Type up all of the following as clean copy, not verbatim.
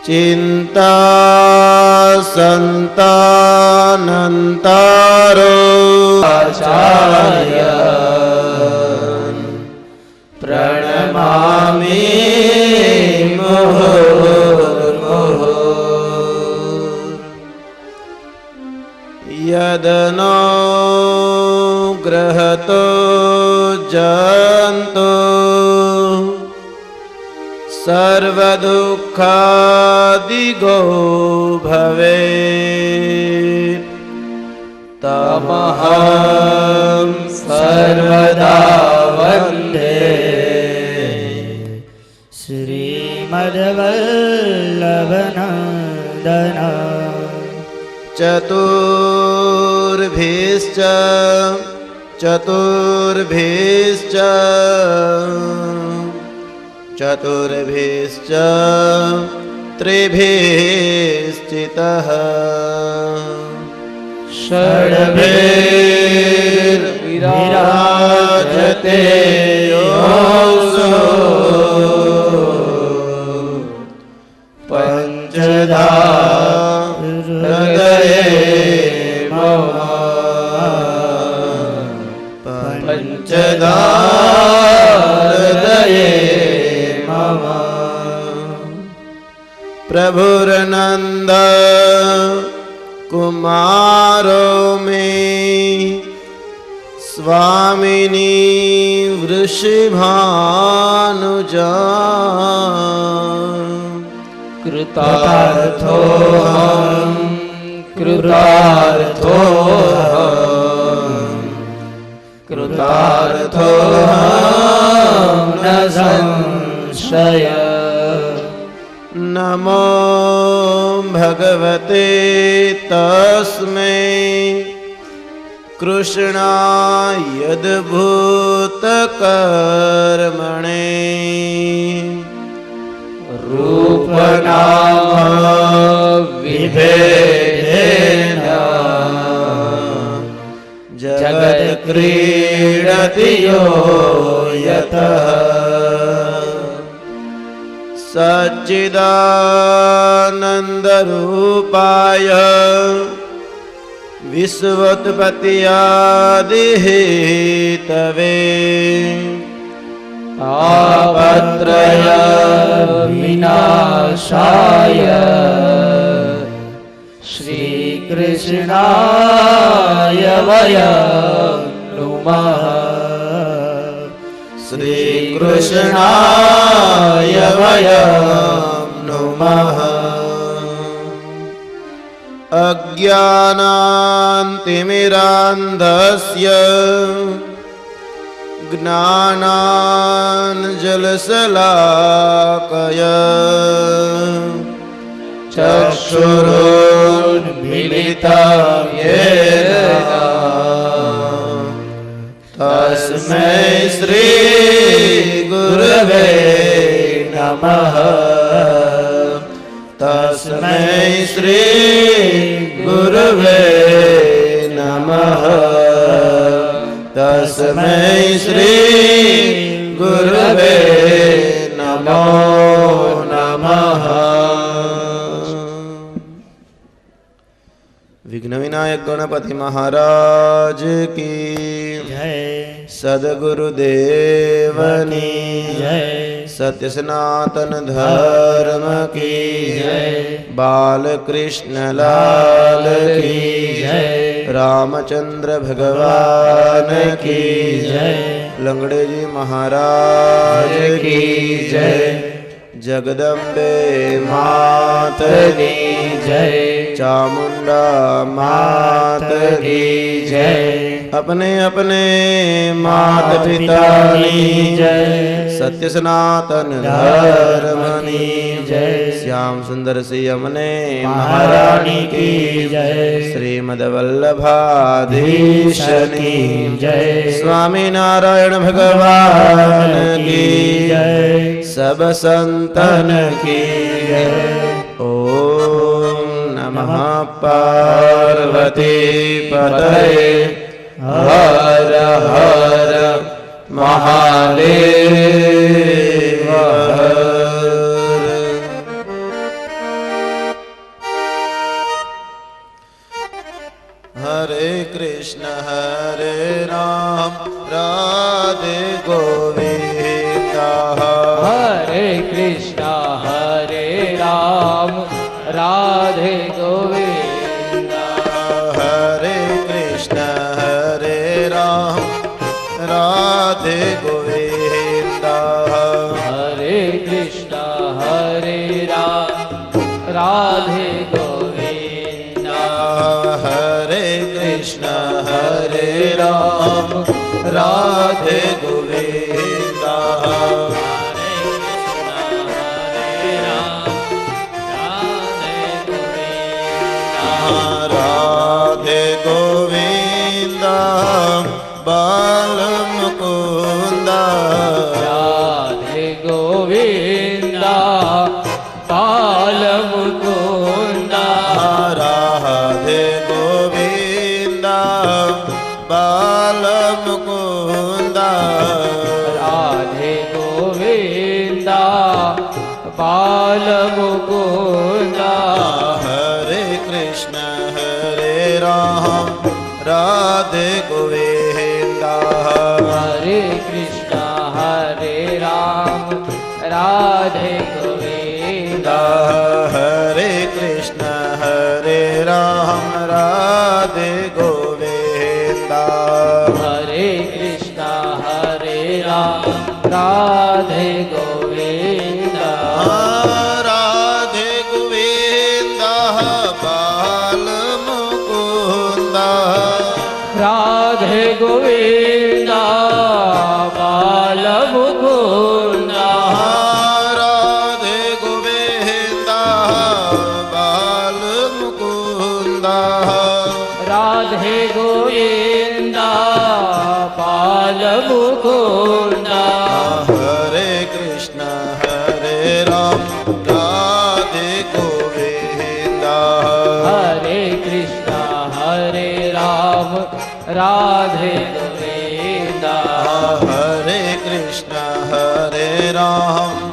चिंता संतानंतारो आचार्य प्रणमामि यदनो ग्रहतो जंतो सर्वदुःखादिगो भवेत् तमहं सर्वदा वन्दे श्रीमद्वल्लभनन्दन चतुर्भिश्च त्रिभिश्चितः षड्भिर्विराजते योऽसो पञ्चधा हृदये मम पञ्चधा हृदये मम प्रभुर्नन्द कुमारो मे स्वामिनी वृषभानुजा कृतार्थोऽहं न संशय नमो भगवते तस्मै कृष्णायद्भूतकर्मणे रूपनाम विभेदेन जगत्क्रीडति यो यतः सच्चिदानन्दरूपाय विश्वोत्पत्त्यादिहेतवे तापत्रय विनाशाय श्रीकृष्णाय वयं नुमः श्रीकृष्णाय वयं नुमः अज्ञानान्तिमिरान्धस्य ज्ञानाञ्जनशलाकया चक्षुरुन्मीलितं येन तस्मै श्री गुरवे नमः तस्मै श्री गुरवे नमः तस्मै श्री गुरवे नमो नमः। विघ्नविनायक गणपति महाराज की जय। सद्गुरुदेवनी जय। सत्य सनातन धर्म की जय। बालकृष्ण लाल की जय। रामचंद्र भगवान की जय। लंगड़े जी महाराज की जय। जगदम्बे मातनी जय। चामुंडा मात की जय। अपने अपने मात पिता की जय। सत्य सनातन धर्मनी जय। श्याम सुंदर सी यमुने महारानी की जय। श्रीमद वल्लभाधीशनी जय। स्वामी नारायण भगवान की जय। सब संतन की जय। ओम नमः पार्वती पतये हर हर महादेव। हरे कृष्ण हरे राम राधे गोविंद हरे कृष्ण हरे राम राधे गोविंद हरे कृष्ण हरे राम राधे गोविंद हरे कृष्ण हरे राम राधे गोविंद हरे कृष्ण हरे राम राधे गोविंद राधे गोविंद बाल मुकुंद राधे गोविंद बाल मुकुंद राधे गोविंद बाल मुकुंद राधे गोविंद बाल मुकुंद हरे कृष्ण हरे राम राधे गोविंद हरे कृष्ण हरे राम राधे गोविंद हरे कृष्ण हरे राम राधे गोविंद हरे कृष्ण हरे राम राधे गोविंद राधे गोविंद बाल मुकुंद राधे गोविंद बाल मुकुंद राधे गोविंद बाल मुकुंद राधे गोविंद बाल मुकुंद हरे कृष्ण हरे राम राधे गोविंद हरे कृष्ण हरे राम राधे गोविंद हरे कृष्ण हरे राम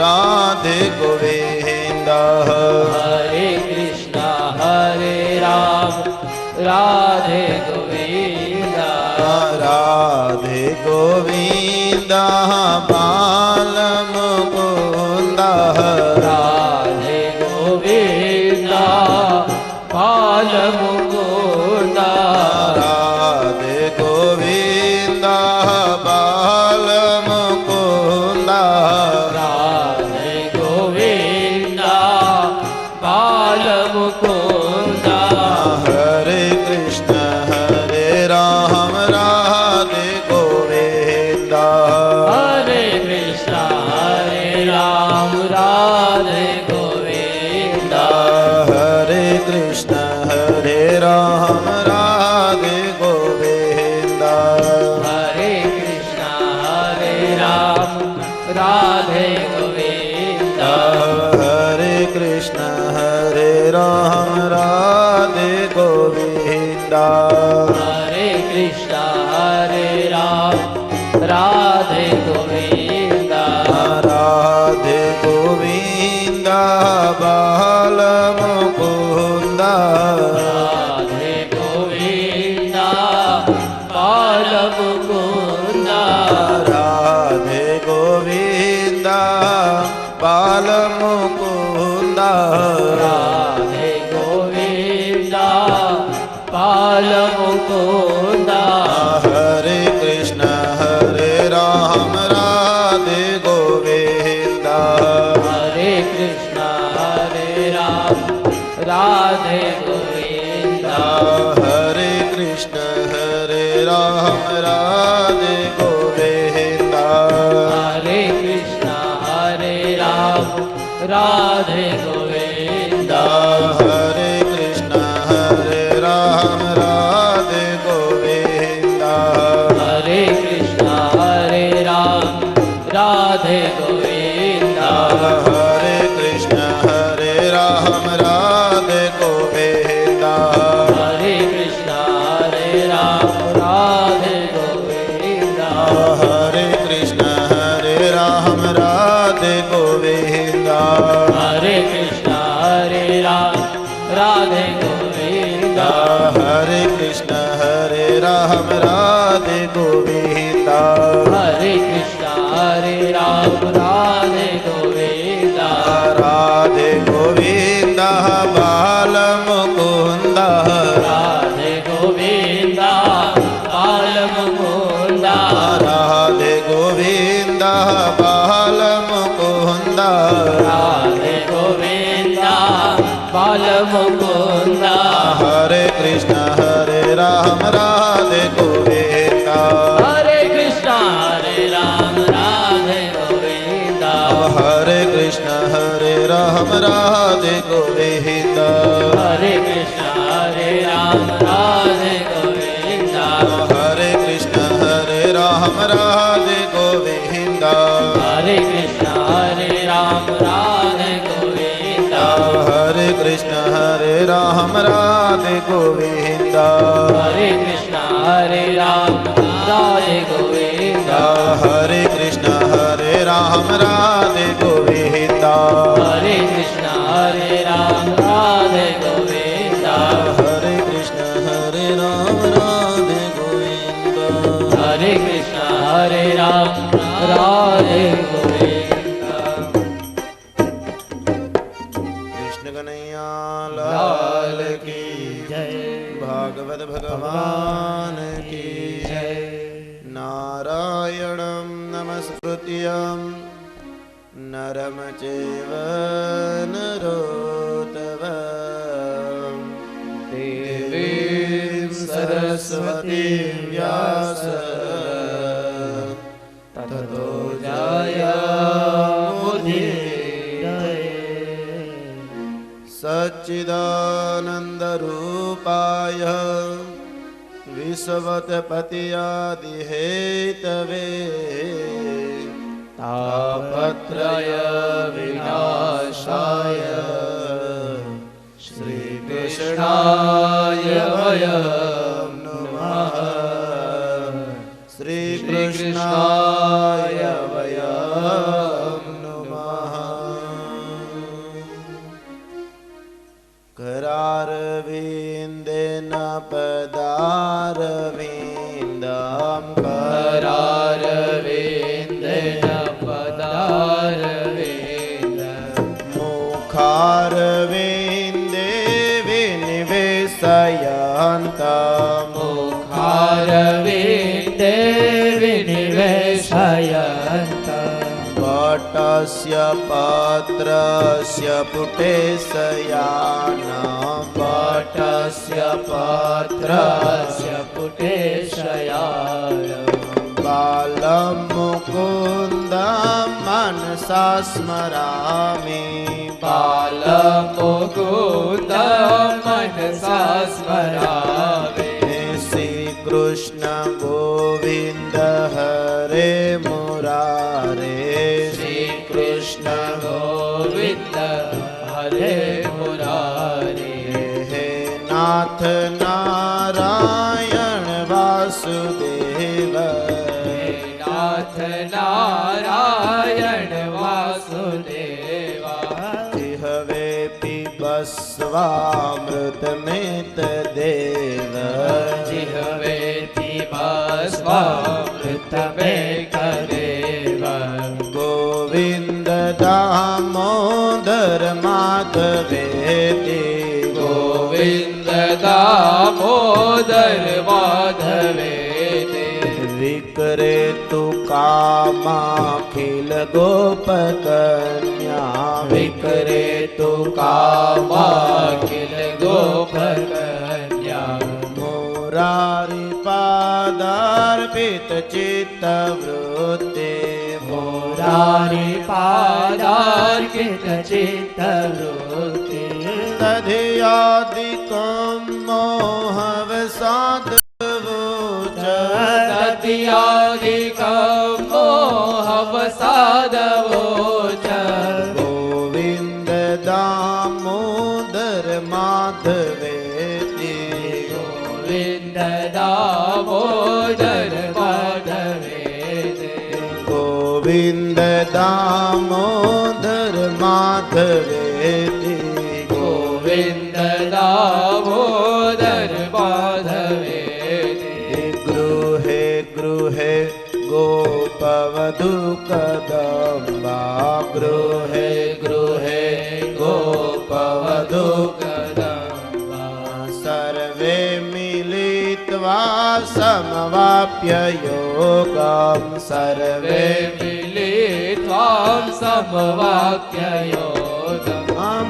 राधे गोविंद हरे कृष्ण हरे राम राधे गोविंद राधे गोविंद बाल मुकुंद राधे गोविंद बाल मुकुंद राधे गोविंद बाल मुकुंद राधे गोविंद बाल मुकुंद हरे कृष्ण हरे राम राधे गोविंद हरे कृष्ण हरे राम राधे गोविंद हरे कृष्ण हरे राम राधे गोविंद हरे कृष्ण हरे राम राधे गोविंद हरे कृष्ण हरे राम राधे गोविंद हरे कृष्ण हरे राम राधे गोविंद राधे गोविंद बाल मुकुंद राधे गोविंद बाल मुकुंद राधे गोविंद बाल मुकुंद राधे गोविंद बाल मुकुंद हरे कृष्ण हरे राम राधे गोविंद हरे कृष्ण हरे राम राधे गोविंद हरे कृष्ण हरे राम राधे गोविंद हरे कृष्ण हरे राम राधे गोविंद हरे कृष्ण हरे राम राधे गोविंद हरे कृष्ण हरे राम राधे गोविंद हरे कृष्ण हरे राम राधे गोविंद हरे कृष्ण हरे राम राधे गोविंद हरे कृष्ण हरे राम राधे गोविंद हरे कृष्ण हरे राम राधे गोविंद हरे कृष्ण हरे राम राधे गोविंदा हरे कृष्णा हरे राम राधे गोविंदा राधे गोविंदा बाल मुकुंदा राधे गोविंदा बाल मुकुंदा राधे गोविंदा बाल मुकुंदा राधे गोविंदा बाल मुकुंदा हरे कृष्ण हरे राम राधे गोविंदा हरे कृष्णा हरे राम राधे गोविंदा हरे कृष्ण हरे राम राधे गोविंदा हरे कृष्णा हरे राम राधे गोविंदा हरे कृष्ण हरे राम राधे गोविंदा हरे कृष्णा हरे राम राधे गोविंदा हरे कृष्ण हरे राम राधे गोविंदा हरे कृष्णा हरे राम राधे गोविंदा हरे कृष्ण हरे राम राधे गोविंदा हरे कृष्णा हरे राम राधे गोविंदा हरे कृष्ण हरे राम राधे गोविंदा हरे कृष्णा हरे राम राधे गोविंदा कृष्ण कन्हैया लाल की जय भागवत भगवान की जय नारायणं नमस्कृत्य नरं चैव नरोत्तमं देवीं सरस्वतीं व्यास ततो सच्चिदानन्दरूपाय विश्वतपतियादिहेतवे तापत्रय विनाशाय श्रीकृष्णाय वयं नमः श्रीकृष्णाय वयं नमः करारविन्देन पदारविन्दं करारविन्देन पदारविन्द मुखारविन्दे विनिवेशयन्तम् मुखारविन्दे विनिवेशयन्त वटस्य पात्रस्य पुटेशयानं वटस्य पात्रस्य पुटेशयाय बालं मुकुन्दं मनसा स्मरामि बालमुकुन्दं मनसा स्मरामि श्रीकृष्ण गोविन्द हरे मुरारे श्रीकृष्ण गोविन्द हरे मुरारे हे नाथ नारायण वासुदेव हे नाथ नारायण वासुदेवा जिहवे पिबस्वामृतमेत देव जिहवेति भस्वामृतमेकदेव गोविन्द दामोदर माधवेति गोविन्द दामोदर माधवेति विक्रेतु कामाखिल गोपकन्या विक्रेतु कामाखिल गोपकन्या मुरारी पादार्पित चित्तवृत्ति मुरारी पादार्पित चित्तवृत्ति तधियादिकं मोहवसादवोच तदियादिकं मोहवसादवोच गोविन्द दामोदर माधवेति गोविन्द दामोदर माधवेति गोविन्द दामोदर माधवेति गोविन्द दामोदर माधवेति देवा समवाप्य योगं सर्वे मिलित्वां समवाक्ययोगम्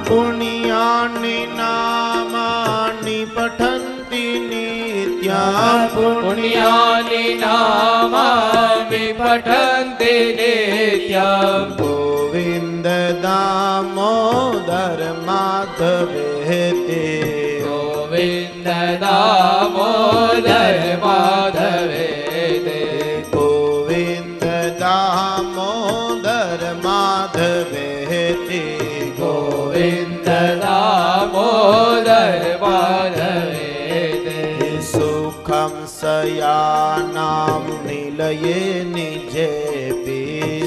पुण्यानि नामानि पठन्ति नित्यं पुण्यानि नामानि पठन्ति नित्यं गोविन्द दामोदर माधवेति गोविन्द दामोदर माधवेति गोविन्द दामोदर माधवेति गोविन्द दामोदर माधवेति सुखं शयानां निलये निजेऽपि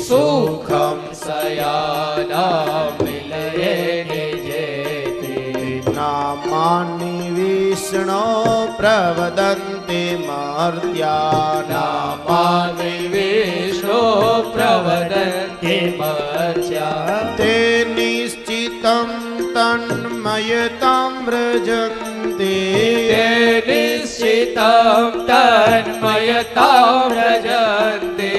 सुखं शयानां निलये निजेति नामानि विष्णो प्रवदन्ति मर्त्यानां नामानि विष्णो प्रवदन्ति मर्त्या ते निश्चितं तन्मयतां व्रजन्ति ते निश्चितं तन्मयतां व्रजन्ति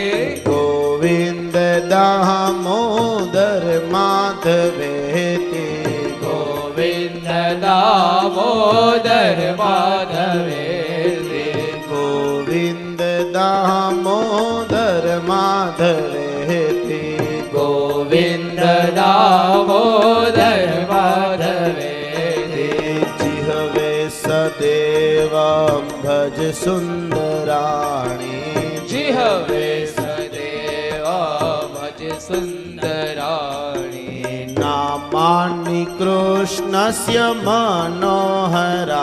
गोविन्द दामोदर माधवेति गोविन्द दामोदर माधवेति गोविन्द दामोदर माधवेति गोविन्द दामोदर माधवेति जिह्वे सदेवं भज सुन्दराणि जिह्वे सदेवा भज सुन्दराणि नामानि कृष्णस्य मनोहराणि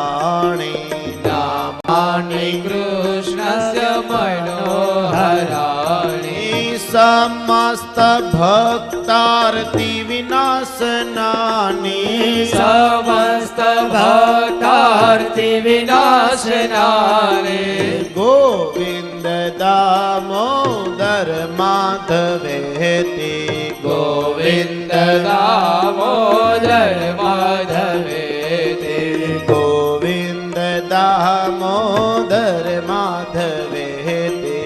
नामानि कृष्णस्य मनोहराणि समस्तभक्तार्तिविनाशनानि समस्तभक्तार्तिविनाशनानि गोविन्द दामोदर माधवेति गोविन्द दामोदर माधवेति गोविन्द दामोदर माधवेति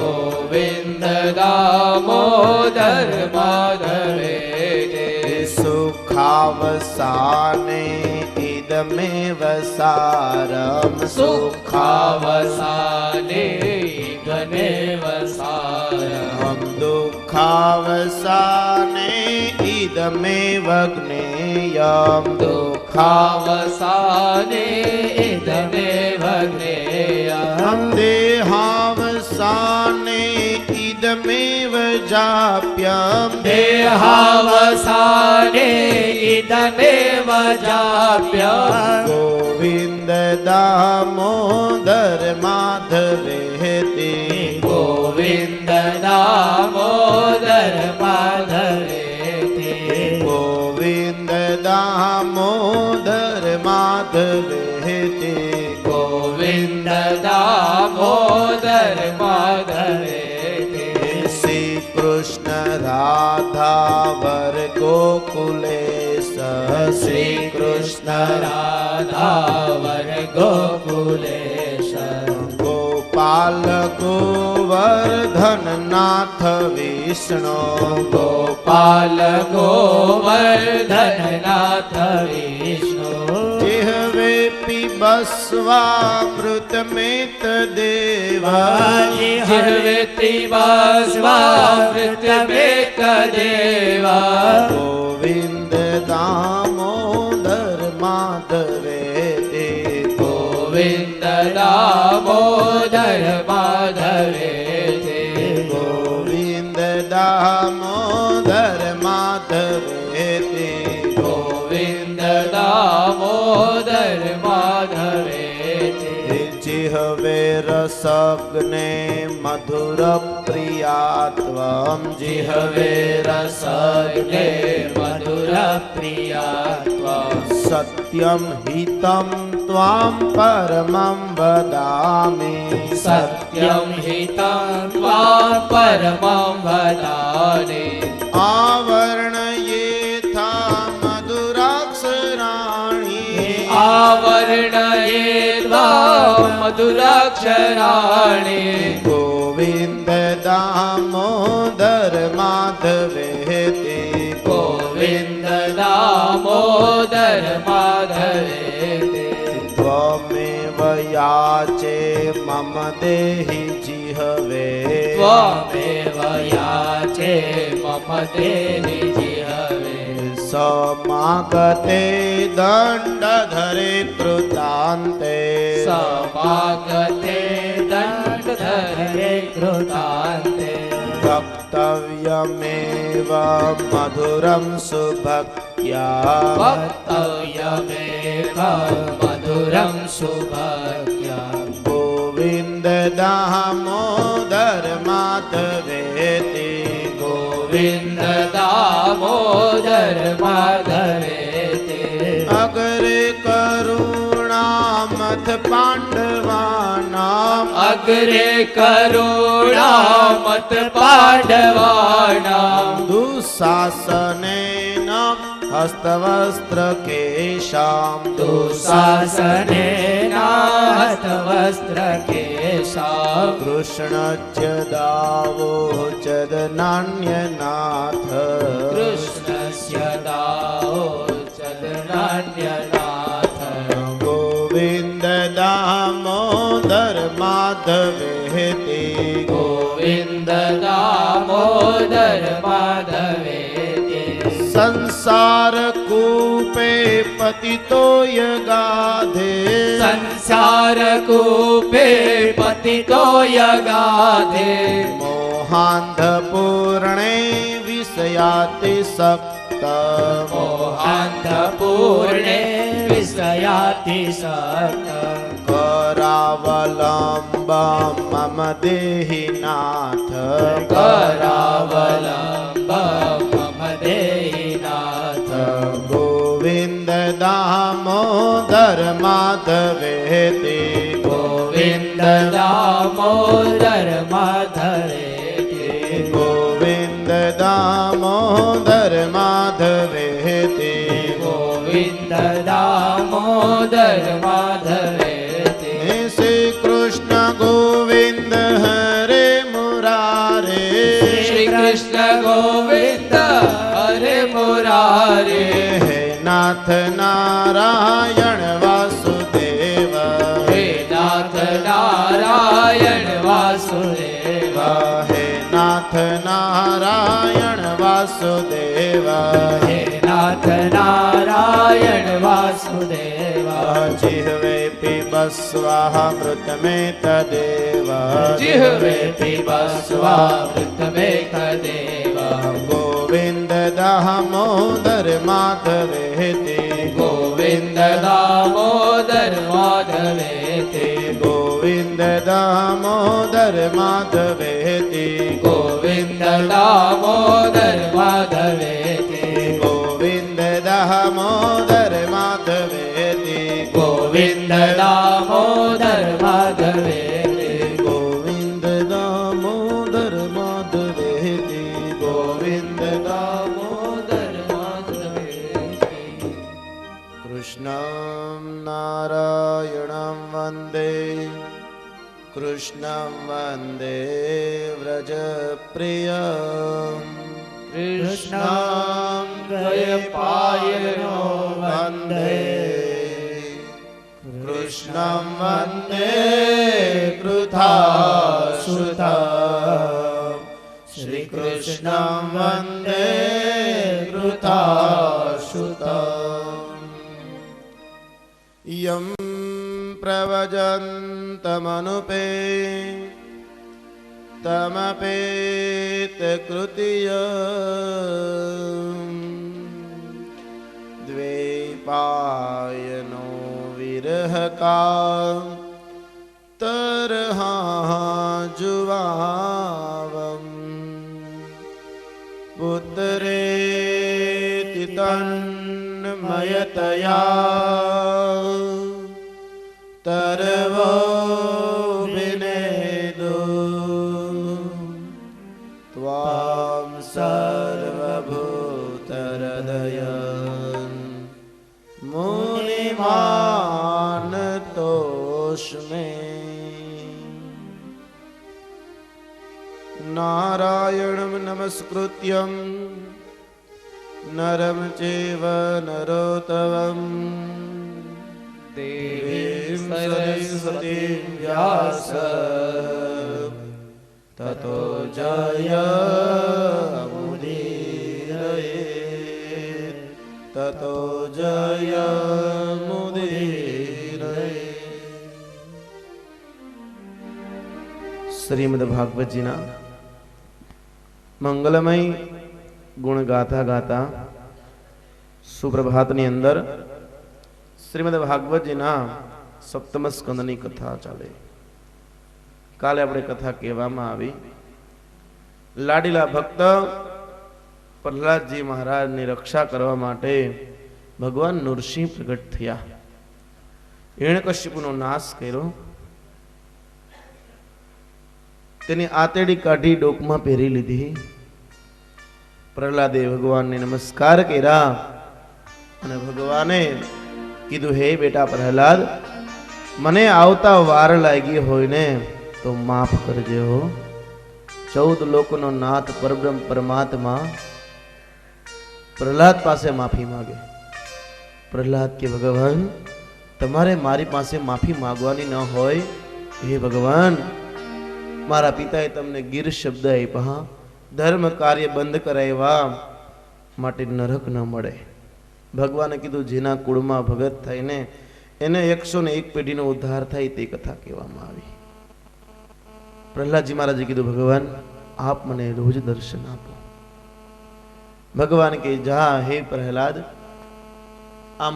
गोविन्द दामोदर माधवेति सुखावसाने इदमेव सारं सुखावसाने इदमेव सारम् दुःखावसाने इदमेव ज्ञेयं दुःखावसाने इदमेव ज्ञेयम् देहावसाने इदमेव जाप्यं देहावसाने इदमेव जाप्यम् गोविन्द दामोदर माधवेति गोविन्द दामोदर माधवेति गोविन्द दामोदर माधवेति गोविन्द दामोदर माधवेति श्री कृष्ण राधा वर गोकुलेश श्री कृष्ण राधा वर गोकुलेश गोपाल गोवर्धन नाथ विष्णु गोपाल गोवर्धन नाथ विष्णु जिह्वे पिबस्वामृतमेत देवा जिह्वेति वास्वामृतमेक देवा गोविन्द दामोदर माधवेति गोविन्द दामोदर माधवेति गोविन्द दामोदर माधवेति गोविन्द दामोदर माधवेति जिह्वे रसग्ने मधुरप्रिया त्वं जिह्वे रसग्ने मधुरप्रिया त्वं सत्यं हितं त्वां परमं वदामि सत्यं हितं त्वां परमं वदामि आवर्णयेथा मधुराक्षराणि आवर्णयेद्वा મધુરાક્ષરાણી ગોવિંદ દામોદર માધવેતિ ગોવિંદ દામોદર માધવે ત્વમેવ યાચે મમ દેહિ જીહવે ત્વમેવ યાચે મમ દેહિ જીહવે સમાગતે દંડધરે કૃતાંતે સમાગતે દંડધરે કૃતાંતે વક્તવ્યમેવ મધુરં સુભક્ત્યા વક્તવ્યમેવ મધુરં સુભક્ત્યા ગોવિંદ દામોદર માધવેતિ ગોવિંદ દામોદર માધવે અગ્રે કરુણામથ પાંડવાનામ અગ્રે કરુણામત પાંડવાનામ દુઃશાસનેન હસ્તવસ્ત્ર કેશામ દુઃશાસનેન હસ્તવસ્ત્ર કેશા કૃષ્ણસ્ય દાવોચદ નાન્યનાથ કૃષ્ણસ્ય દાઓચદ નાન્યનાથ ગોવિંદ દામોદર માધવેતિ ગોવિંદ દામોદર માધવે સંસાર કૂપે પતિતો યગાધે સંસાર કૂપે પતિતો યગાધે મોહાંધ પૂર્ણે વિષયાતિ સક્ત મોહાંધ પૂર્ણે વિષયાતિ સક્ત કરાવલંબ મમ દેહિ નાથ કરાવલંબ મમ દેહિ નાથ ગોવિંદ દામોદર માધવેતિ ગોવિંદ દામોદર માધવે ગોવિંદ દામોદર માધવેતિ ગોવિંદ દામોદર માધવે શ્રી કૃષ્ણ ગોવિંદ હરે મુરારે શ્રી કૃષ્ણ ગોવિંદ હરે મુરારે હે નાથ નારાયણ વાસુદેવ હે નાથ નારાયણ વાસુદેવ હે નાથ નારાયણ વાસુદેવ હે નાથ નારાયણ વાસુદેવ જીહવે પીબસ્વામૃતમેતદેવ જીહવે પીબસ્વામૃતમેતદેવ ગોવિંદ દામોદર માધવેતિ ગોવિંદ દામોદર માધવે ગોવિંદ દામોદર માધવેતિ ગોવિંદ દામોદર માધવે ગોવિંદ દામોદર માધવેતિ ગોવિંદ દામોદર માધવે ગોવિંદ દામોદર માધવેતિ ગોવિંદ દામોદર માધવે કૃષ્ણં નારાયણં વંદે કૃષ્ણં વંદે વ્રજપ્રિયં કૃષ્ણં દ્વયપાયનો વંદે કૃષ્ણં વંદે કૃતાશ્રુતં શ્રી કૃષ્ણં વંદે કૃતાશ્રુતં યમ પ્રવજन्तमनुपे તમપેત કૃતિય દ્વૈપાયનો વિરહકા તરહા જુવાવમ પુત્રેતિ તન્મયતયા તરવો વિનેદો ત્વામ સર્વભૂતહૃદયં મુનિમાનતોસ્મે नारायणं नमस्कृत्यं नरं चैव नरोत्तमं देवीं सरस्वतीं व्यास ततो जयमुदीरये ततो जयमुदीरये. શ્રીમદ ભાગવતજીના મંગલમય ગુણ ગાતા ગાતા સુપ્રભાતની અંદર શ્રીમદ ભાગવતજીના સપ્તમ સ્કંદની કથા ચાલે. કાલે આપણે કથા કહેવામાં આવી. લાડીલા ભક્ત પ્રહલાદજી મહારાજની રક્ષા કરવા માટે ભગવાન નૃસિંહ પ્રગટ થયા. હિરણ્યકશ્યપુનો નાશ કર્યો. તેની આતેડી કાઢી ડોકમાં પહેરી લીધી. પ્રહલાદે ભગવાનને નમસ્કાર કર્યા અને ભગવાને કીધું, હે બેટા પ્રહલાદ, મને આવતા વાર લાગી હોય ને તો માફ કરજે હો. 14 લોકોનો નાથ પરબ્રહ્મ પરમાત્મા પ્રહલાદ પાસે માફી માગે. પ્રહલાદ કે ભગવાન, તમારે મારી પાસે માફી માંગવાની ન હોય. હે ભગવાન, મારા પિતાએ તમને ગીર શબ્દ આપ્યા, ધર્મ કાર્ય બંધ કરાવ્યા માટે નરક ન મળે. ભગવાને કીધું, જેના કુળમાં ભગત થાય ને એને 101 પેઢીનો ઉદ્ધાર થાય, તે કથા કહેવામાં આવી. પ્રહલાદજી મહારાજે કીધું, ભગવાન આપ મને રોજ દર્શન આપો. ભગવાન કે, જા હે પ્રહલાદ, આ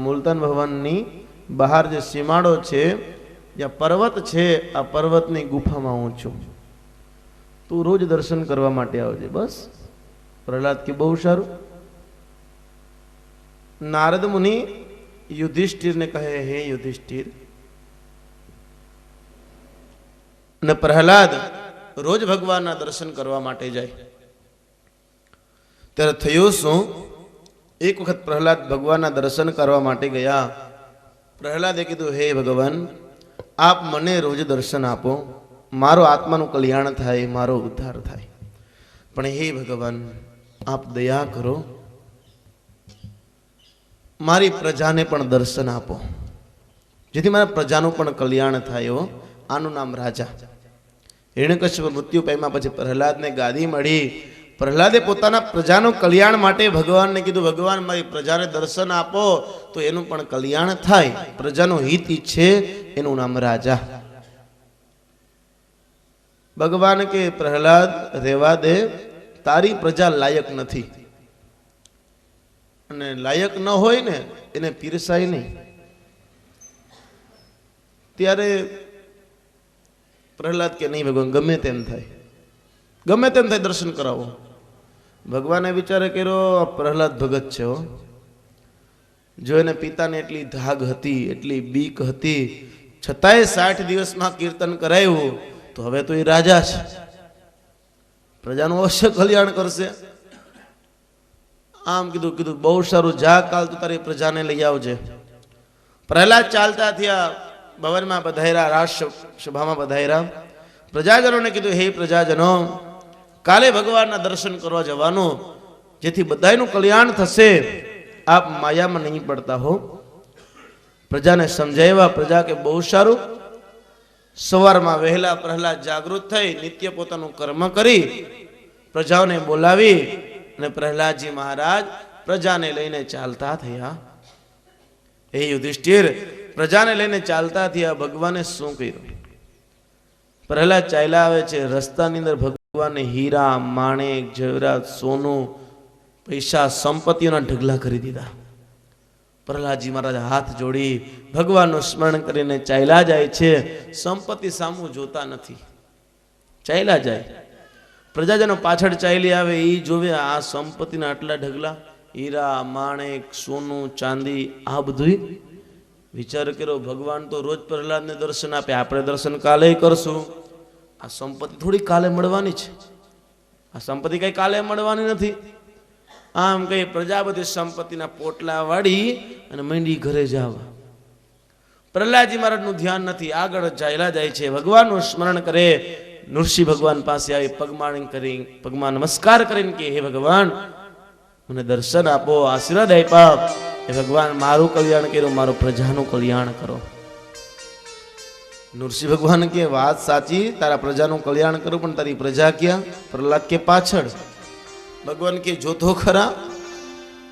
મુલતાન ભવનની બહાર જે સીમાડો છે, જ્યાં પર્વત છે, આ પર્વતની ગુફામાં હું છું. તું રોજ દર્શન કરવા માટે આવજે. બસ. પ્રહલાદ કે, બહુ સારું. નારદ મુનિ યુધિષ્ઠિરને કહે, હે યુધિષ્ઠિર, અને પ્રહલાદ રોજ ભગવાનના દર્શન કરવા માટે જાય. ત્યારે થયું શું? એક વખત પ્રહલાદ ભગવાનના દર્શન કરવા માટે ગયા. પ્રહલાદે કીધું, હે ભગવાન, આપ મને રોજ દર્શન આપો, મારો આત્માનું કલ્યાણ થાય, મારો ઉદ્ધાર થાય. પણ હે ભગવાન, આપ દયા કરો, મારી પ્રજાને પણ દર્શન આપો, જેથી મારા પ્રજાનું પણ કલ્યાણ થાય. આનું નામ રાજા. હિરણ્યકશ્યપ મૃત્યુ પામ્યા પછી પ્રહલાદને ગાદી મળી. પ્રહલાદે પોતાના પ્રજાનું કલ્યાણ માટે ભગવાનને કીધું, ભગવાન મારી પ્રજાને દર્શન આપો તો એનું પણ કલ્યાણ થાય. પ્રજાનું હિત ઈચ્છે, એનું નામ રાજા. ભગવાન કે, પ્રહલાદ રહેવા દે, તારી પ્રજા લાયક નથી, અને લાયક ન હોય ને એને પીરસાય નહીં. ત્યારે પ્રહલાદ કે, નહીં ભગવાન, ગમે તેમ થાય દર્શન કરાવો. ભગવાને વિચારે કર્યો, પ્રહલાદ ભગત છે હો. જો એને પિતાને એટલી ધાગ હતી, એટલી બીક હતી, છતાંય 60 દિવસમાં કીર્તન કરાયું, તો હવે તો એ રાજા છે, પ્રજાનું અવશ્ય કલ્યાણ કરશે. આમ કીધું, બહુ સારું, જા, કાલ તું તારી પ્રજાને લઈ આવજે. પ્રહલાદ ચાલતા થયા, ભવનમાં પધાર્યા, રાજસભામાં પધાર્યા. પ્રજાજનોને કીધું, હે પ્રજાજનો, કાલે ભગવાનના દર્શન કરવા જવાનું, જેથી બધાયનું કલ્યાણ થશે. આપ માયામાં નહીં પડતા હો. પ્રજાને સમજાવ્યા. પ્રજા કે, બહુ સારું. સવારમાં વહેલા પ્રહલાદ જાગૃત થઈ નિત્ય પોતાનું કર્મ કરી પ્રજાઓને બોલાવી અને પ્રહલાદજી મહારાજ પ્રજાને લઈને ચાલતા થયા. હે યુધિષ્ઠિર, પ્રજાને લઈને ચાલતા થયા. ભગવાને શું કર્યું? પ્રહલાદ ચાલ્યા આવે છે, રસ્તાની અંદર ભગવાને હીરા, માણેક, જવેરાત, સોનું, પૈસા, સંપત્તિઓના ઢગલા કરી દીધા. પ્રહલાદજી મહારાજ હાથ જોડી ભગવાનનું સ્મરણ કરીને ચાલ્યા જાય છે. સંપત્તિ સામું જોતા નથી, ચાલ્યા જાય. પ્રજાજનો પાછળ ચાલી આવે, એ જોવે આ સંપત્તિના આટલા ઢગલા, હીરા, માણેક, સોનું, ચાંદી, આ બધું. વિચાર કર્યો, ભગવાન તો રોજ પ્રહલાદને દર્શન આપે, આપણે દર્શન કાલે કરશું. આ સંપત્તિ થોડી કાલે મળવાની છે, આ સંપત્તિ કઈ કાલે મળવાની નથી. આમ કઈ પ્રજાપતિ સંપત્તિના પોટલા વાળી અને મંડી ઘરે જવા. પ્રહલાદજી મહારાજનું ધ્યાન નથી, આગળ ચાલ્યા જાય છે, ભગવાનનું સ્મરણ કરે. નૃસિંહ ભગવાન પાસે આવી પગમાં નમસ્કાર કરીને કે હે ભગવાન, મને દર્શન આપો, આશીર્વાદ આપ્યા. હે ભગવાન, મારું કલ્યાણ કર્યું, મારું પ્રજાનું કલ્યાણ કરો. નૃસિંહ ભગવાન કે વાત સાચી, તારા પ્રજાનું કલ્યાણ કરું, પણ તારી પ્રજા ક્યાં? પ્રહલાદ કે પાછળ. ભગવાન કે જોતો ખરા.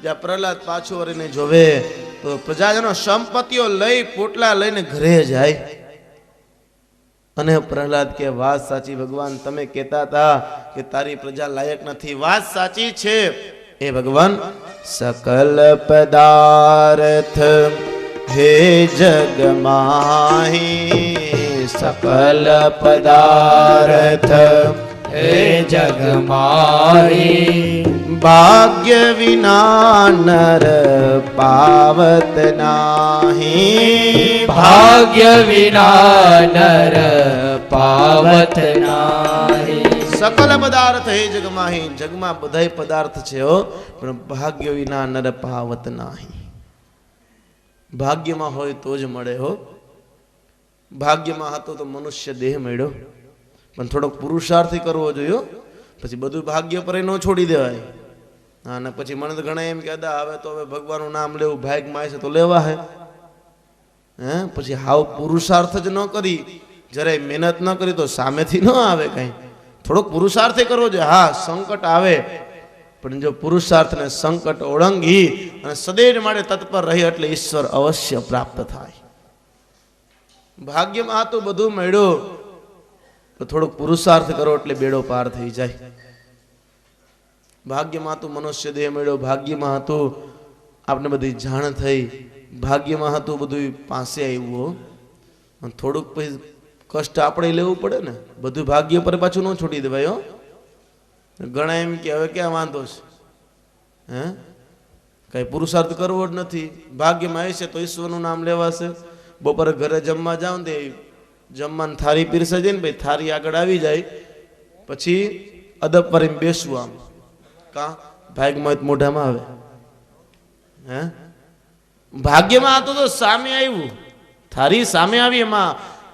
જ્યાં પ્રહલાદ પાછો વળીને જોવે તો પ્રજાજનો સંપત્તિઓ લઈ પોટલા લઈને ઘરે જાય. અને પ્રહલાદ કે વાત સાચી ભગવાન, તમે કહેતા હતા કે તારી પ્રજા લાયક નથી. વાત સાચી છે. એ ભગવાન, સકલ પદાર્થ હે જગ માહી, સકલ પદાર્થ હે જગ માહી, ભાગ્ય વિના નર પાવત નાહી, ભાગ્ય વિના નર પાવત નાહી. સકલ પદાર્થ હે જગમાહી, જગમાં બધાય પદાર્થ છે હો, પણ ભાગ્ય વિના નર પાવત નાહી. ભાગ્યમાં હોય તો જ મળે હો. ભાગ્યમાં હતો તો મનુષ્ય દેહ મળ્યો, પણ થોડોક પુરુષાર્થી કરવો જોઈએ. પછી બધું ભાગ્ય પર ન છોડી દેવાય. હા, ને પછી મને તો ઘણા એમ કહેતા હવે તો હવે ભગવાનનું નામ લેવું ભાગ્યમાં છે તો લેવા હે. પછી હાવ પુરુષાર્થ જ ન કરી, જરાય મહેનત ન કરી તો સામેથી ન આવે કઈ. થોડોક પુરુષાર્થ કરવો જોઈએ. હા, સંકટ આવે, પણ જો પુરુષાર્થ ને સંકટ ઓળંગી અને સદૈવ માટે તત્પર રહી એટલે ઈશ્વર અવશ્ય પ્રાપ્ત થાય. ભાગ્યમાં તો બધું મળ્યું, તો થોડોક પુરુષાર્થ કરો એટલે બેડો પાર થઈ જાય. ભાગ્યમાં હતું મનુષ્ય દેહ મળ્યો, ભાગ્યમાં હતું આપણે બધી જાણ થઈ, ભાગ્યમાં હતું બધું પાસે આવ્યું. થોડુંક પછી કષ્ટ આપણે લેવું પડે ને. બધું ભાગ્ય પર પાછું ન છોડી દેવાય. ઘણા એમ કે હવે ક્યાં વાંધો છે, કઈ પુરુષાર્થ કરવો જ નથી, ભાગ્યમાં આવશે તો ઈશ્વરનું નામ લેવાશે. બપોરે ઘરે જમવા જાવ ને જમવાની થાળી પીરસે જાય ને ભાઈ, થાળી આગળ આવી જાય પછી અદબ કરીને બેસવું આમ. કા ભાગ્યમાં મોઢામાં આવે. ભાગ્યમાં હતું તો સામે આવ્યું, થાળી સામે આવી, એમાં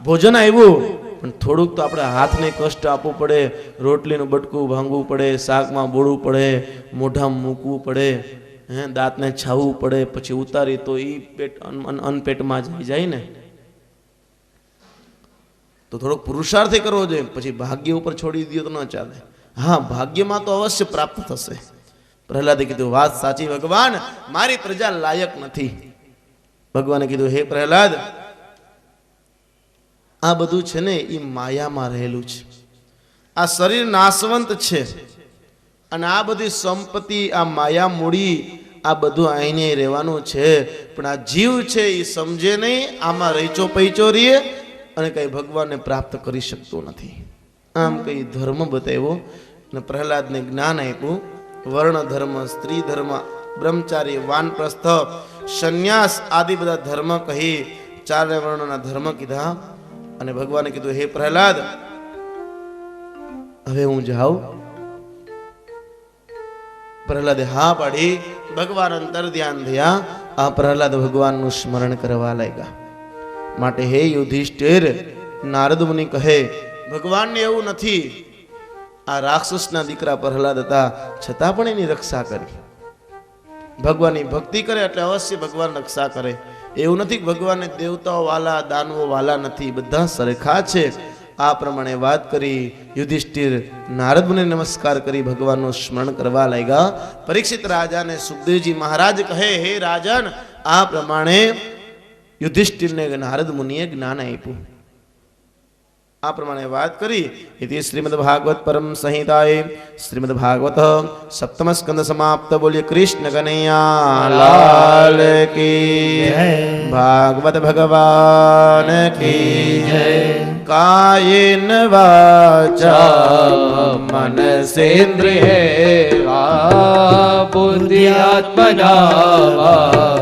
ભોજન આવ્યું, પણ થોડુંક તો આપણે હાથને કષ્ટ આપવું પડે. રોટલીનું બટકું ભાંગવું પડે, શાકમાં બોળવું પડે, મોઢામાં મૂકવું પડે, દાંતને છાવવું પડે, પછી ઉતારી તો એ પેટ અનપેટમાં જાય ને. તો થોડોક પુરુષાર્થ કરવો જોઈએ. પછી ભાગ્ય ઉપર છોડી દો તો ન ચાલે. હા, ભાગ્યમાં તો અવશ્ય પ્રાપ્ત થશે. પ્રહલાદે કીધું વાત સાચી ભગવાન, મારી પ્રજા લાયક નથી. ભગવાને કીધું હે પ્રહલાદ, આ બધું છે ને એ માયામાં રહેલું છે. આ શરીર નાશવંત છે, અને આ બધી સંપત્તિ, આ માયા મૂડી, આ બધું અહીંને રહેવાનું છે. પણ આ જીવ છે એ સમજે નહીં, આમાં રહીચો પૈચો રહીએ અને કઈ ભગવાનને પ્રાપ્ત કરી શકતો નથી. આમ કઈ ધર્મ બતાવ્યો અને પ્રહલાદને જ્ઞાન આપ્યું. વર્ણ ધર્મ, સ્ત્રી ધર્મ, બ્રહ્મચારી, વાનપ્રસ્થ, સંન્યાસ આદિ બધા ધર્મ કહી 4 વર્ણના ધર્મ કીધા. અને ભગવાને કીધું હે પ્રહલાદ, હવે હું જાઉં. પ્રહલાદે હા પાડી. ભગવાન અંતર ધ્યાન થયા. આ પ્રહલાદ ભગવાનનું સ્મરણ કરવા લાગ્યા. માટે હે યુધિષ્ઠિર, નારદ મુનિ કહે ભગવાનને એવું નથી. આ રાક્ષસના દીકરા પ્રહલાદ હતા, છતાં પણ એની રક્ષા કરી. ભગવાનની ભક્તિ કરે એટલે અવશ્ય ભગવાન રક્ષા કરે. એવું નથી કે ભગવાનને દેવતાઓ વાલા, દાનવો વાલા નથી, બધા સરખા છે. આ પ્રમાણે વાત કરી. યુધિષ્ઠિર નારદ મુનિને નમસ્કાર કરી ભગવાનનું સ્મરણ કરવા લાગ્યા. પરીક્ષિત રાજાને સુખદેવજી મહારાજ કહે હે રાજન, આ પ્રમાણે યુધિષ્ઠિરને નારદ મુનિએ જ્ઞાન આપ્યું. આ પ્રમાણે વાત કરી. ઇતિ શ્રીમદ ભાગવત પરમ સંહિતાએ શ્રીમદ ભાગવત સપ્તમ સ્કંદ સમાપ્ત. બોલીએ કૃષ્ણ કનૈયા લાલ કી જય. ભાગવત ભગવાન કી જય. કાયેન વાચા મનસેન્દ્રિયૈર્વા બુદ્ધ્યાત્મના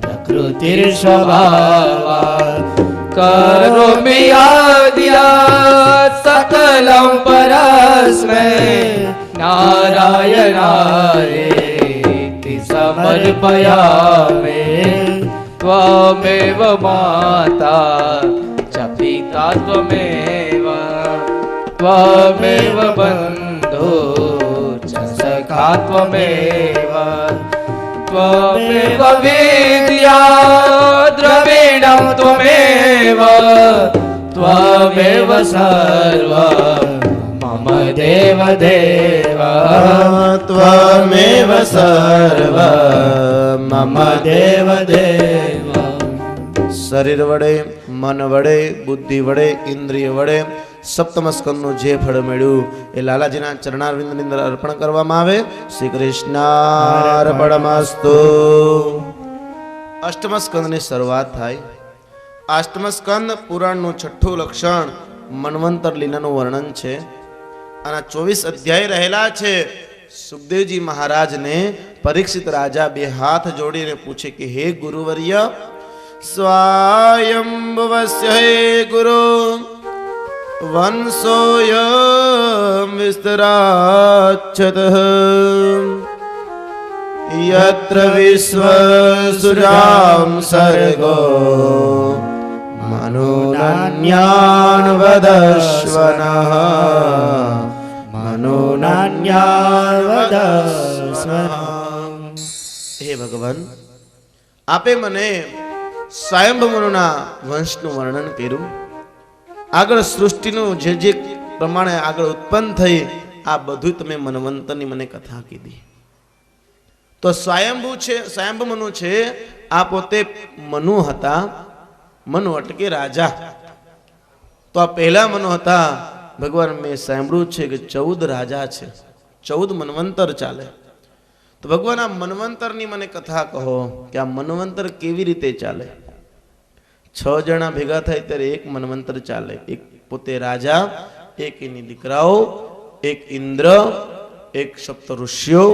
પ્રકૃતિર્સ્વભાવાत् કરોમિ યાદ્યા સકલં પરસ્મૈ નારાયણાય સમર્પયામિ. त्वमेव माता च पिता त्वमेव त्वमेव बन्धु च सखा त्वमेव त्वमेव विद्या द्रविणं त्वमेव त्वमेव सर्व मम देव देव त्वमेव सर्व मम देव देव શરીર વડે મન વડે બુદ્ધિ વડે ઇન્દ્રિય વડે સપ્તમ સ્કંદનું જે ફળ મળ્યું એ લાલાજીના ચરણારવિંદની અંદર અર્પણ કરવામાં આવે. શ્રી કૃષ્ણાર્પણમસ્તુ. અષ્ટમ સ્કંદની શરૂઆત થાય. અષ્ટમ સ્કંદ પુરાણનું છઠ્ઠું લક્ષણ મન્વંતર લીલાનું વર્ણન છે. આના 24 અધ્યાય રહેલા છે. સુખદેવજી મહારાજને પરીક્ષિત રાજા બે હાથ જોડીને પૂછે કે હે ગુરુવર્ય, સ્વાયંભવસ્ય હે ગુરુ વંશોયમ વિસ્તરાચ્છતઃ યત્ર વિશ્વસુરામ સર્ગો મનોનાન્યાન વદસ્વનઃ મનોનાન્યાન વદસ્વનઃ. હે ભગવાન, આપે મને સ્વયંભવ મનુના વંશનું વર્ણન કર્યું. આગળ સૃષ્ટિનું જે જે પ્રમાણે આગળ ઉત્પન્ન થઈ આ બધું તમે મન્વંતરની મને કથા કીધી. તો સ્વયંભુ છે, સ્વયંભુ મનુ છે, આ પોતે મનુ હતા. મનુ એટલે રાજા. તો આ પહેલા મનુ હતા. ભગવાન મેં સાંભળ્યું છે કે 14 રાજા છે, 14 મન્વંતર ચાલે. તો ભગવાન આ મન્વંતરની મને કથા કહો કે આ મન્વંતર કેવી રીતે ચાલે. 6 જણા ભેગા થાય ત્યારે એક મન્વંતર ચાલે. એક પોતે રાજા, એક એની દીકરાઓ, એક ઇન્દ્ર, એક સપ્ત ઋષિઓ,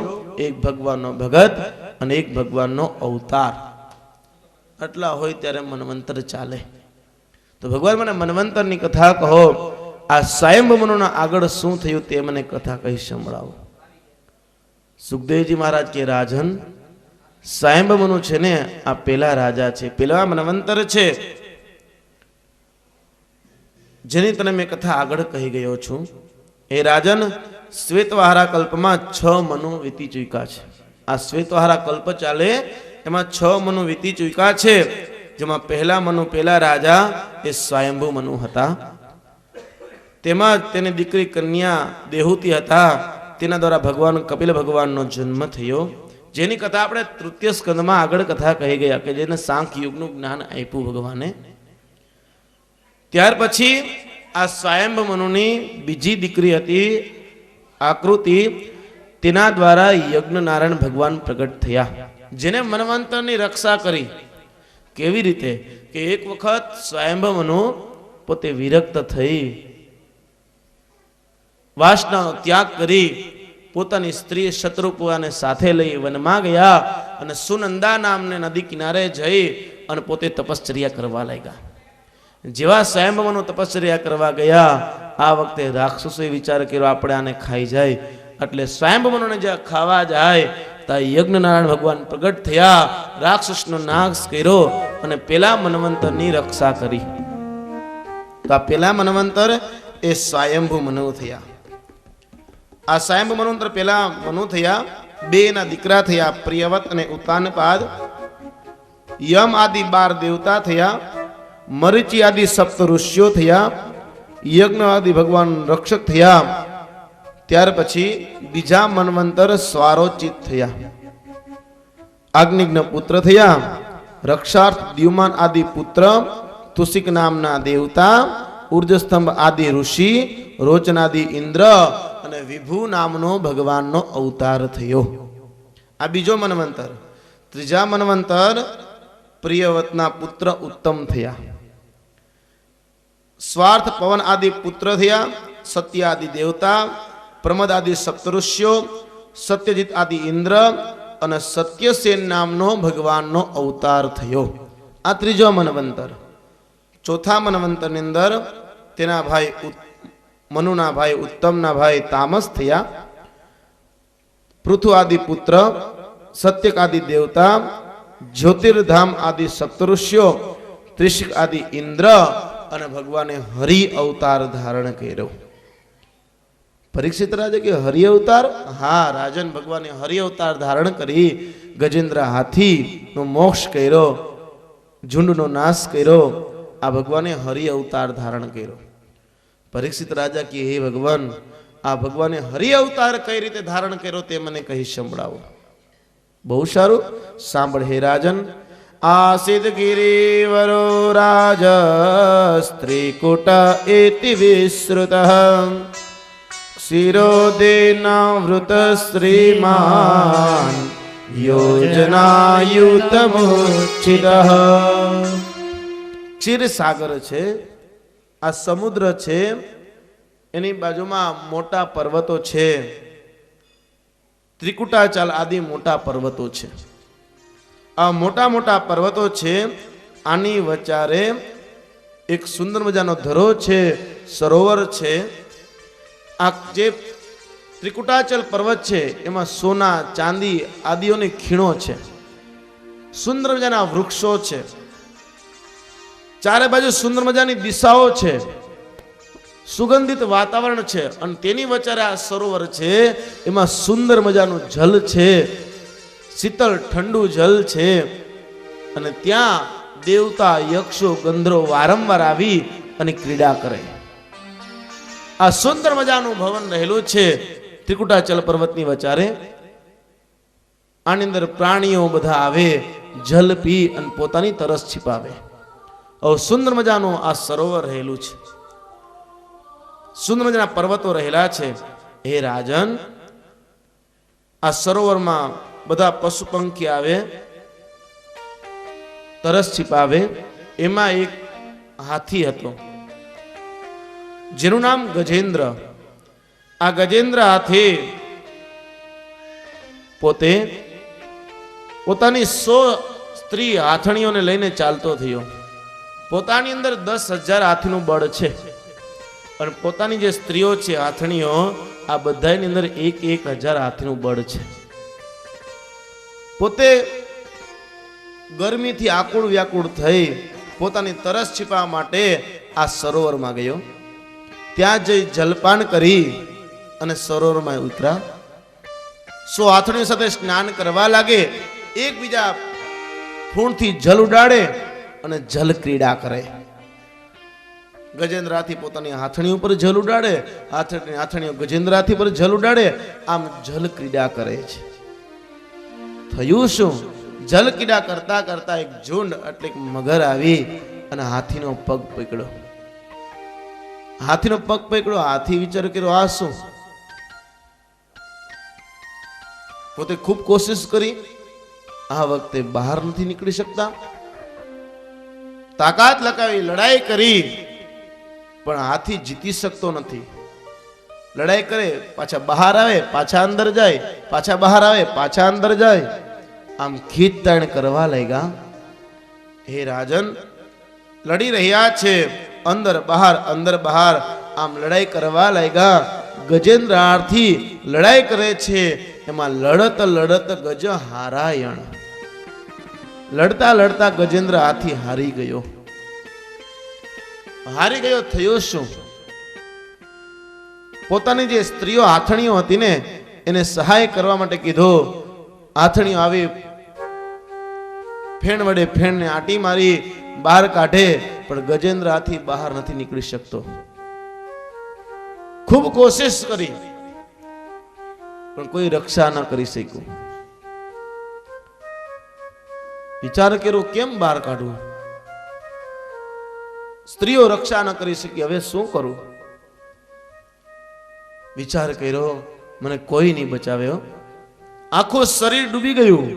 એક ભગવાનનો ભગત અને એક ભગવાનનો અવતાર. આટલા હોય ત્યારે મન્વંતર ચાલે. તો ભગવાન મને મન્વંતરની કથા કહો. આ સ્વયંભુ મનુના આગળ શું થયું તે મને કથા કહી સંભળાવો. સુખદેવજી મહારાજ કે રાજન, સ્વયંભુ મનુ છે ને આ પેલા રાજા છે, પેલા મન્વંતર છે જેની તને મેં કથા આગળ કહી ગયો છું. એ રાજન, શ્વેતવહારા કલ્પમાં 6 મનુ વીતી ચૂક્યા છે. આ શ્વેતવહારા કલ્પ ચાલે એમાં 6 મનુ વીતી ચૂક્યા છે. જેમાં પહેલા મનુ, પહેલા રાજા એ સ્વયંભુ મનુ હતા. તેમાં તેની દીકરી કન્યા દેહુતી હતા. તેના દ્વારા ભગવાન કપિલ ભગવાનનો જન્મ થયો, જેની કથા આપણે તૃતીય સ્કંદમાં આગળ કથા કહી ગયા કે જેને સાંખ્ય યુગનું જ્ઞાન આપ્યું ભગવાને. ત્યાર પછી આ સ્વયંભુ મનુની બીજી દીકરી હતી આકૃતિ. તેના દ્વારા યજ્ઞ નારાયણ ભગવાન પ્રગટ થયા, જેને મન્વંતરની રક્ષા કરી. કેવી રીતે કે એક વખત સ્વયંભુ મનુ પોતે વિરક્ત થઈ વાસનાનો ત્યાગ કરી પોતાની સ્ત્રી શત્રુપુઆને સાથે લઈ વનમાં ગયા અને સુનંદા નામને નદી કિનારે જઈ અને પોતે તપશ્ચર્યા કરવા લાગ્યા. જેવા સ્વયંભુ મનુ તપશ્ચર્યા કરવા ગયા, આ વખતે રાક્ષસોએ વિચાર કર્યો આપણે આને ખાઈ જાય. એટલે સ્વયંભુ મનુને જ્યાં ખાવા જાય ત્યાં યજ્ઞ નારાયણ ભગવાન પ્રગટ થયા, રાક્ષસનો નાશ કર્યો અને પેલા મન્વંતરની રક્ષા કરી. તો આ પેલા મન્વંતર એ સ્વયંભુ મનુ થયા. આ સ્વયંભુ મન્વંતર પેલા મનુ થયા. 2 ના દીકરા થયા, પ્રિયવત અને ઉત્તાનપાદ. યમ આદિ 12 દેવતા થયા. મરીચી આદિ સપ્ત ઋષિઓ થયા. યજ્ઞ આદિ ભગવાન રક્ષક થયા. ત્યાર પછી બીજા મન્વંતર સ્વારોચિત થયા. અગ્નિજ્ઞ પુત્ર થયા. રક્ષાર્થ દ્યુમાન આદિ પુત્ર, તુષિક નામના દેવતા, ઉર્જસ્તંભ આદિ ઋષિ, રોચનાદિ ઇન્દ્ર અને વિભુ નામનો ભગવાનનો અવતાર થયો. આ બીજો મન્વંતર. ત્રીજા મન્વંતર પ્રિયવતના પુત્ર ઉત્તમ થયા. સ્વાર્થ પવન આદિ પુત્ર થયા. સત્ય આદિ દેવતા, પ્રમદ આદિ સપ્તઋષિઓ, સત્યજીત આદિ ઇન્દ્ર અને સત્યસેન નામનો ભગવાનનો અવતાર થયો. આ ત્રીજો મન્વંતર. ચોથા મન્વંતરની અંદર તેના ભાઈ મનુના ભાઈ ઉત્તમના ભાઈ તામસ થયા. પૃથુ આદિ પુત્ર, સત્યક આદિ દેવતા, જ્યોતિર્ધામ આદિ સપ્તઋષિઓ, ત્રિશિક આદિ ઇન્દ્ર અને ભગવાને હરિ અવતાર ધારણ કર્યો. પરીક્ષિત રાજા કે હરિ અવતાર? હા રાજન, ભગવાને હરિ અવતાર ધારણ કરી ગજેન્દ્ર હાથીનો મોક્ષ કર્યો, ઝુંડનો નાશ કર્યો. આ ભગવાને હરિ અવતાર ધારણ કર્યો. પરીક્ષિત રાજા કે હે ભગવાન, આ ભગવાને હરિ અવતાર કઈ રીતે ધારણ કર્યો તે મને કહી સંભળાવો. બહુ સારું, સાંભળ હે રાજન. આસિદ ગિરિવરો રાજ સ્ત્રીકૂટ એતિ વિશ્રુત શિરોદેનાવૃત શ્રીમાન યોજનાયુતમુચ્છિત. ક્ષીરસાગર છે, આ સમુદ્ર છે, એની બાજુમાં મોટા પર્વતો છે, ત્રિકુટાચલ આદિ મોટા પર્વતો છે. આ મોટા મોટા પર્વતો છે, આની વચારે એક સુંદર મજાનો ધરો છે, સરોવર છે. આ જે ત્રિકુટાચલ પર્વત છે એમાં સોના ચાંદી આદિઓની ખીણો છે, સુંદર મજાના વૃક્ષો છે, ચારે બાજુ સુંદર મજાની દિશાઓ છે, સુગંધિત વાતાવરણ છે. અને તેની વચ્ચે આ સરોવર છે, એમાં સુંદર મજાનું જલ છે, શીતળ ઠંડુ જલ છે. અને ત્યાં દેવતા યક્ષો ગંધર્વો વારંવાર આવી અને ક્રીડા કરે. આ સુંદર મજાનું ભવન રહેલું છે ત્રિકુટાચલ પર્વતની વચારે. આની અંદર પ્રાણીઓ બધા આવે, જલ પી અને પોતાની તરસ છીપાવે. સુંદર મજાનું આ સરોવર રહેલું છે, સુંદર મજાના પર્વતો રહેલા છે. હે રાજન, આ સરોવરમાં બધા પશુ પંખી આવે, તરસ છીપાવે. એમાં એક હાથી હતો જેનું નામ ગજેન્દ્ર. આ ગજેન્દ્ર હાથી પોતે પોતાની 100 સ્ત્રી હાથણીઓને લઈને ચાલતો થયો. પોતાની અંદર 10,000 હાથીનું બળ છે અને પોતાની જે સ્ત્રીઓ છે હાથણીઓ, આ બધાની અંદર 1,000 હાથીનું બળ છે. પોતે ગરમીથી આકુળ વ્યાકુળ થઈ પોતાની તરસ છીપવા માટે આ સરોવરમાં ગયો. ત્યાં જઈ જલપાન કરી અને સરોવરમાં ઉતરા. 100 હાથણીઓ સાથે સ્નાન કરવા લાગે, એકબીજા ફૂણથી જલ ઉડાડે અને જલ ક્રીડા કરે. ગજેન્દ્ર હાથી પોતાની હાથણી ઉપર જલ ઉડાડે, હાથણીઓ ગજેન્દ્ર હાથી પર જલ ઉડાડે. આમ જલ ક્રીડા કરે છે. થયું શું? જલ ક્રીડા કરતા કરતા એક ઝુંડ એટલે એક મગર આવી અને હાથીનો પગ પકડ્યો. હાથીનો પગ પકડ્યો. હાથી વિચાર કર્યો, આ શું? પોતે ખૂબ કોશિશ કરી, આ વખતે બહાર નથી નીકળી શકતા. તાકાત લગાવી લડાઈ કરી, પણ હાથી જીતી શકતો નથી. લડાઈ કરે, પાછા બહાર આવે, પાછા અંદર જાય, પાછા બહાર આવે, પાછા અંદર જાય. આમ ખીચતાણ કરવા લાગ્યા. હે રાજન, લડી રહ્યા છે, અંદર બહાર અંદર બહાર, આમ લડાઈ કરવા લાગ્યા. ગજેન્દ્ર હાથી લડાઈ કરે છે, એમાં લડત લડત ગજ હારાયણ. લડતા લડતા ગજેન્દ્ર હાથી હારી ગયો. હારી ગયો. થયો શું? પોતાની જે સ્ત્રીઓ હાથણીઓ હતી ને એને સહાય કરવા માટે કીધો. હાથણીઓ આવી ફેણ વડે ફેણને આટી મારી બહાર કાઢે, પણ ગજેન્દ્ર હાથી બહાર નથી નીકળી શકતો. ખૂબ કોશિશ કરી પણ કોઈ રક્ષા ન કરી શક્યું. વિચાર કર્યો, કેમ બહાર કાઢવું? સ્ત્રીઓ રક્ષા ન કરી શકી, હવે શું કરું? વિચાર કર્યો, મને કોઈ નહીં બચાવ્યો. આખું શરીર ડૂબી ગયું.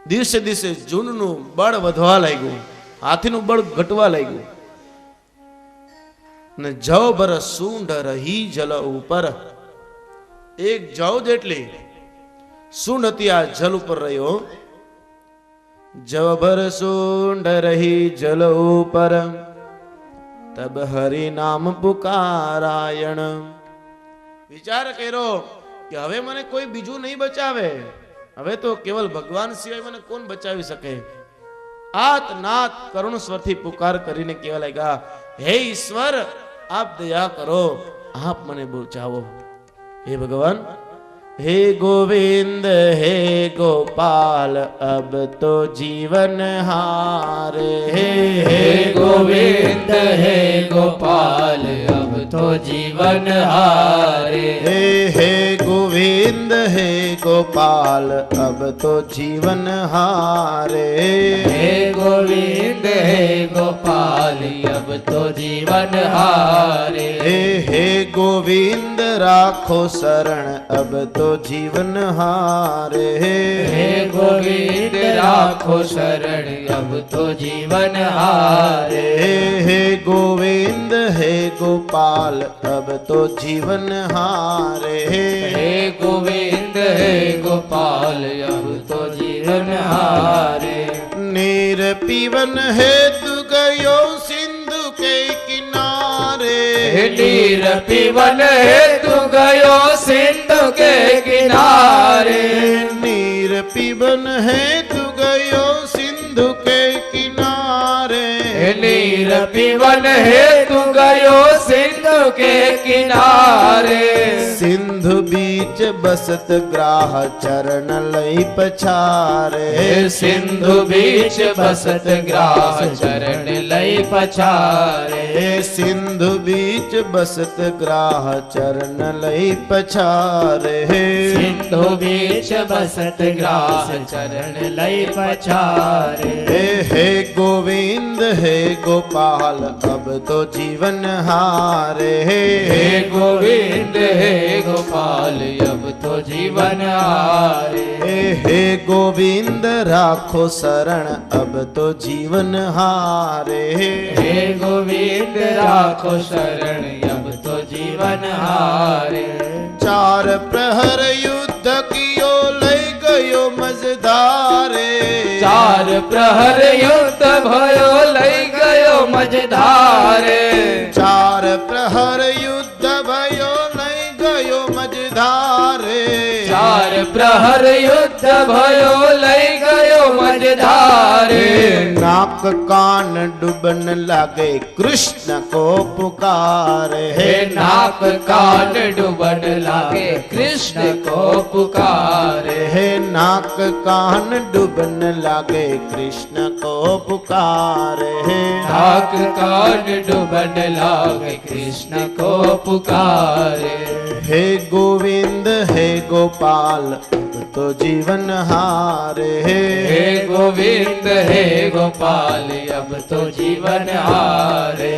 દિવસે દિવસે ઝુંડનું બળ વધવા લાગ્યું, હાથીનું બળ ઘટવા લાગ્યું. ને જવ ભર સૂંઢ રહી જલ ઉપર. એક જવ જેટલી સૂંઢ હતી આ જલ ઉપર રહ્યો. જવ ભર સૂંઢ રહી જલ ઉપર, તબ હરિ નામ પુકારાયણ. વિચાર કર્યો કે હવે મને કોઈ બીજું નહીં બચાવે, હવે તો કેવલ ભગવાન સિવાય મને કોણ બચાવી શકે? આત નાત કરુણ સ્વરથી પુકાર કરીને કેવા લાગ્યા, હે ઈશ્વર આપ દયા કરો, આપ મને બચાવો. હે ભગવાન, हे गोविंद हे गोपाल अब तो जीवन हारे. हे गोविंद हे गोपाल अब तो जीवन हारे. हे गोविंद हे गोपाल अब तो जीवन हारे. हे गोविंद हे गोपाल अब तो जीवन हारे. हे गोविंद राखो शरण अब तो जीवन हारे. हे गोविंद राखो शरण अब तो जीवन हारे. हे गोविंद हे गोपाल अब तो जीवन हारे. हे गोविंद हे गोपाल अब तो जीवन हारे. नीर पीवन हेतु गयो सिंधु के किनारे. नीर पीवन हेतु गयो सिंधु के किनारे. नीर पीवन हेतु गयो सिंधु के किनारे. नीर पीवन हेतु गयो सिंधु के किनारे. सिंधु बीच बसत ग्राह चरण लई पछारे. सिंधु बीच बसत ग्राह चरण लई पछारे. सिंधु बीच बसत ग्राह चरण लई पछारे. सिंधु बीच बसत ग्राह चरण लई पछारे. हे गोविंद हे गोपाल अब तो जीवन हारे. हे गोविंद हे गोपाल अब तो जीवन हारे. हे गोविंद राखो शरण अब तो जीवन हारे. हे गोविंद राखो शरण अब तो जीवन हारे. चार प्रहर युद्ध कियो लई गयो मझधारे. चार प्रहर युद्ध भयो लई गयो मझधारे. चार प्रहर युद्ध भयो लई गयो मझधारे. चार प्रहर युद्ध भयो लई गयो मझधारे. नाक कान डूबन लागे कृष्ण को पुकारे. हे नाक कान डूबन लागे कृष्ण को पुकारे. हे नाक कान डूबन लागे कृष्ण को पुकारे. नाक कान डूबन लागे कृष्ण को पुकारे. हे गोविंद हे गोपाल अब तो जीवन हारे. हे गोविंद हे गोपाल अब तो जीवन हारे.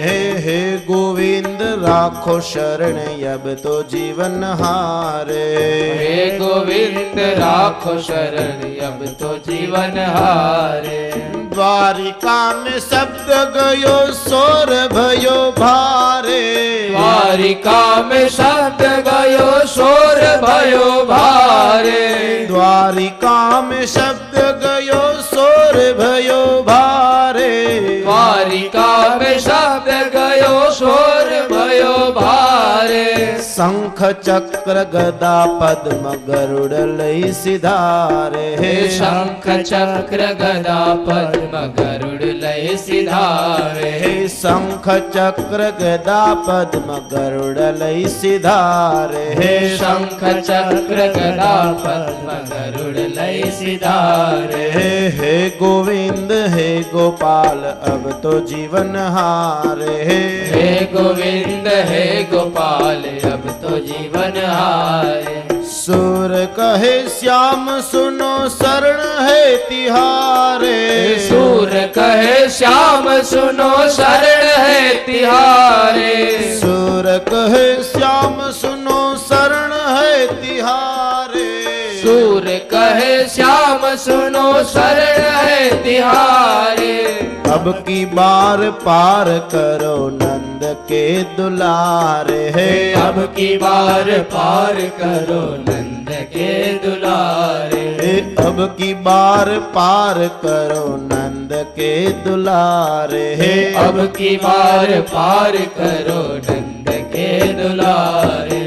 हे गोविंद राखो शरण अब तो जीवन हारे. हे गोविंद राखो शरण अब तो जीवन हारे. द्वारिका में शब्द गयो सोर भयो भारे. द्वारिका में शब्द गयो शोर भयो भारे. द्वारिका में शब्द गयो सोर भयो भारे. द्वारिका में शब्द गयो शोर भयो भारे. शंख चक्र गदा पद्म गरुड़ लई सिधारे. हे शंख चक्र गदा पद्म गरुड़ लय सिधारे. हे शंख चक्र गदा पद्म गरुड़ लई सिधारे. हे शंख चक्र गदा पद्म गरुड़ लय सिधारे. हे गोविंद हे गोपाल अब तो जीवन हारे. हे गोविंद हे गोपाल अब तो जीवन हारे. सुर कहे श्याम सुनो शरण है तिहारे. सूर कहे श्याम सुनो शरण है तिहारे. सुर कहे श्याम सुनो शरण है तिहारे. सूर कहे श्याम सुनो शरण है तिहारे. अब की बार पार करो नंद के दुलारे. अब की बार पार करो नंद के दुलारे. अब की बार पार करो नंद के दुलारे. अब की बार पार करो नंद के दुलारे.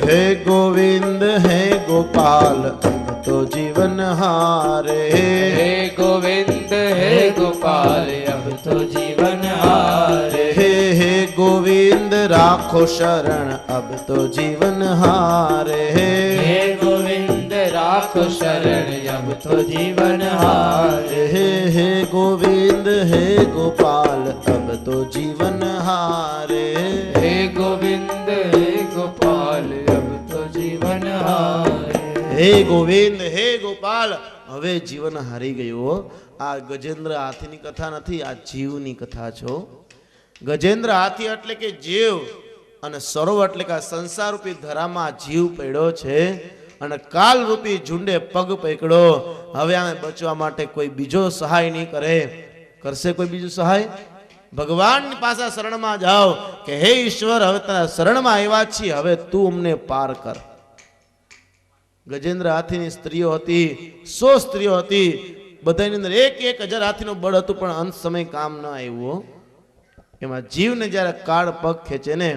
हे गोविंद हे गोपाल अब तो जीवन हारे। हे गोविंद हे गोपाल अब तो जीवन हारे। हे गोविंद राखो शरण अब तो जीवन हारे। हे गोविंद राखो शरण अब तो जीवन हारे। हे गोविंद हे गोपाल अब तो जीवन हारे। हे गोविंद हे गोपाल अब तो जीवन हारे। હે ગોવિંદ હે ગોપાલ હવે જીવન હારી ગયો। આ ગજેન્દ્ર હાથીની કથા નથી, આ જીવની કથા છો। ગજેન્દ્ર હાથી એટલે કે જીવ અને સરોવર એટલે કે આ સંસાર રૂપી ધરામાં જીવ પડ્યો છે અને કાલ રૂપી ઝુંડે પગ પકડો। હવે આમે બચવા માટે કોઈ બીજો સહાય નહીં કરે, કરશે કોઈ બીજું સહાય? ભગવાનની પાસે શરણમાં જાઓ કે હે ઈશ્વર હવે તારા શરણમાં આવ્યા છીએ, હવે તું અમને પાર કર। ગજેન્દ્ર હાથીની સ્ત્રીઓ હતી, 100 સ્ત્રીઓ હતી, બધાની અંદર 1,000 હાથીનું બળ હતું, પણ અંત સમય કામ ન આવ્યું। એમાં જીવને જ્યારે કાળ પગ ખેંચે ને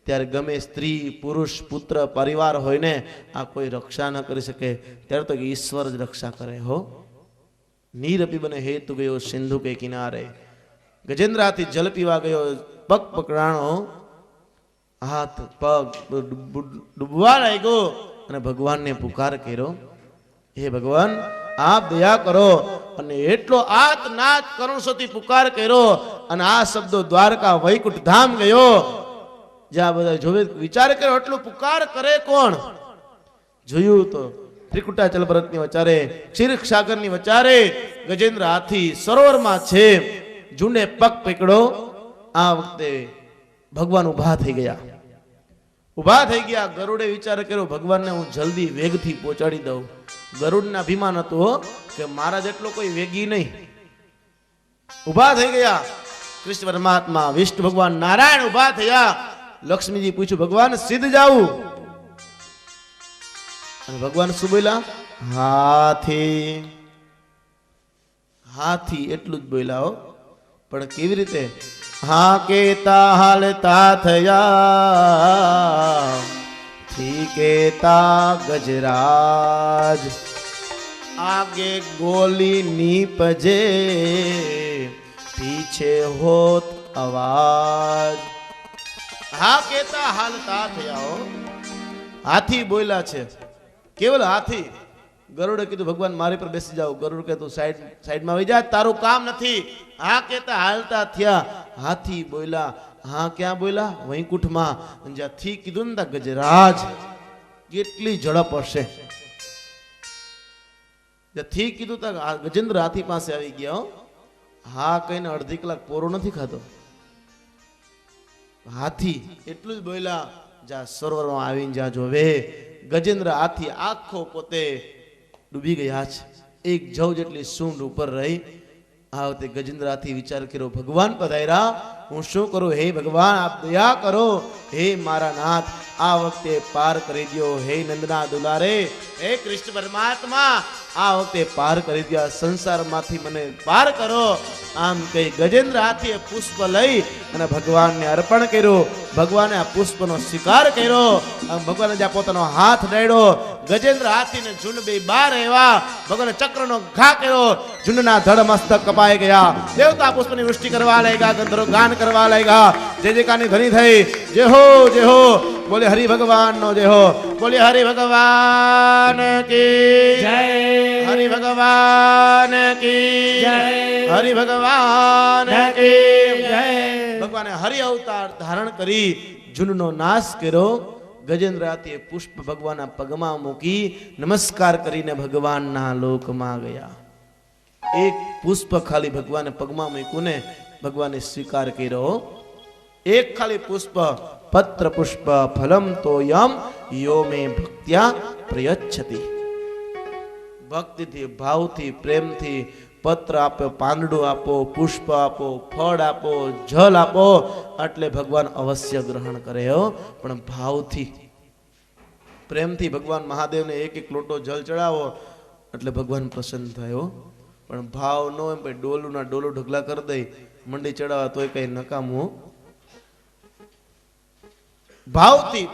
ત્યારે ગમે સ્ત્રી પુરુષ પુત્ર પરિવાર હોય ને આ કોઈ રક્ષા ન કરી શકે, ત્યારે તો ઈશ્વર જ રક્ષા કરે હો। નીર અપી બને હેતુ ગયો સિંધુ કે કિનારે। ગજેન્દ્ર હાથી જલ પીવા ગયો, પગ પકડાણો, હાથ પગ ડૂબવા લાગ્યો અને ભગવાનને પુકાર કર્યો, હે ભગવાન આપ દયા કરો। અને એટલો આતનાદ કરુણસોથી પુકાર કર્યો અને આ શબ્દો દ્વારકા વૈકુંઠ ધામ ગયો। જ્યાં બધા જોવે વિચાર કર્યો એટલો પુકાર કરે કોણ? જોયું તો ત્રિકુટાચલ પર્વતની વચારે ક્ષીરસાગરની વચારે ગજેન્દ્ર હાથી સરોવરમાં છે, ઝુંડે પગ પકડો। આ વખતે ભગવાન ઉભા થઈ ગયા, ઉભા થઈ ગયા। ગરુડે વિચાર કર્યો ભગવાનને હું જલ્દી વેગથી પહોંચાડી દઉં। ગરુડને અભિમાન હતું કે મારા જેટલો કોઈ વેગી નહીં। ઉભા થઈ ગયા કૃષ્ણ પરમાત્મા, વિષ્ણુ ભગવાન, નારાયણ ઉભા થયા। લક્ષ્મીજી પૂછ્યું ભગવાન સિદ્ધ જાવું? અને ભગવાન શું બોલ્યા? હાથી। હાથી એટલું જ બોલ્યા હો, પણ કેવી રીતે? હા કેતા હાલતા થયા, થી કેતા ગજરાજ, આગે ગોલી નીપજે, પીછે હોત અવાજ। હા કેતા હાલતા થયા હો, હાથી બોલ્યા છે, કેવલ હાથી। ગરુડે કીધું ભગવાન મારી પર બેસી જાઓ। ગરુડ કે તું સાઈડમાં વહી જા, તારું કામ નથી। હા કેતા હાલતા થયા, હાથી બોલ્યા। હા ક્યાં બોલ્યા? વૈકુંઠમાં। જ્યાં થી કીધું ને ત્યાં ગજરાજ, કેટલી ઝડપ હશે। જ્યાં થી કીધું ત્યાં ગજેન્દ્ર હાથી પાસે આવી ગયા હો। હા કહીને અડધી કલાક પોરો નથી ખાતો હાથી, એટલું જ બોલ્યા। જ્યાં સરોવરમાં આવીને જ્યાં જોવે ગજેન્દ્ર હાથી આખો પોતે ડૂબી ગયા છે, એક જવ જેટલી સૂંઢ ઉપર રહી। આ વખતે ગજેન્દ્ર હાથી વિચાર કર્યો ભગવાન પધાર્યા, હું શું કરું? હે ભગવાન આપ દયા કરો, હે મારા નાથ આ વખતે પાર કરી દો। હે નંદના દુલારે, હે કૃષ્ણ પરમાત્મા આ વખતે પાર કરી દો, સંસારમાંથી મને પાર કરો। આમ કહી ગજેન્દ્ર હાથીએ પુષ્પ લઈ અને ભગવાનને અર્પણ કર્યું। ભગવાને આ પુષ્પનો સ્વીકાર કર્યો। ભગવાને જ્યાં પોતાનો હાથ ડાળ્યો, ગજેન્દ્ર હાથીને ઝુંડ બે બાર આવ્યા। ભગવાને ચક્રનો ઘા કર્યો, ઝુંડના ધડ મસ્તક કપાઈ ગયા। દેવતા પુષ્પની વૃષ્ટિ કરવા લાગ્યા, ગંધર્વો ગાન કરવા લાગ્યા। જય જયકારની ધ્વનિ થઈ, જય હો જય હો, બોલે હરિ ભગવાન નો જય હો, બોલે હરિ ભગવાન કી જય, હરિ ભગવાન કી જય, હરિ ભગવાન કી જય। ભગવાને હરિ અવતાર ધારણ કરી ઝુંડનો નાશ કર્યો। ગજેન્દ્ર હાથીએ પુષ્પ ભગવાનના પગમાં મૂકી નમસ્કાર કરીને ભગવાનના લોકમાં ગયા। એક પુષ્પ ખાલી ભગવાને પગમાં મૂક્યું ને ભગવાને સ્વીકાર કર્યો। એક ખાલી પુષ્પ, પત્ર પુષ્પ ફલમ તોયમ યો મે ભક્ત્યા પ્રયચ્છતિ। ભક્તિથી ભાવથી પ્રેમથી પત્ર આપો, પાંદડું આપો, પુષ્પ આપો, ફળ આપો, જલ આપો, એટલે ભગવાન અવશ્ય ગ્રહણ કરે હો। પણ ભાવથી પ્રેમથી ભગવાન મહાદેવને એક એક લોટો જલ ચડાવો એટલે ભગવાન પ્રસન્ન થયો। પણ ભાવ નો એમ ભાઈ ડોલુના ડોલો ઢગલા કરી દઈ મંડી ચડાવવા તોય કઈ નકામું। ભાવથી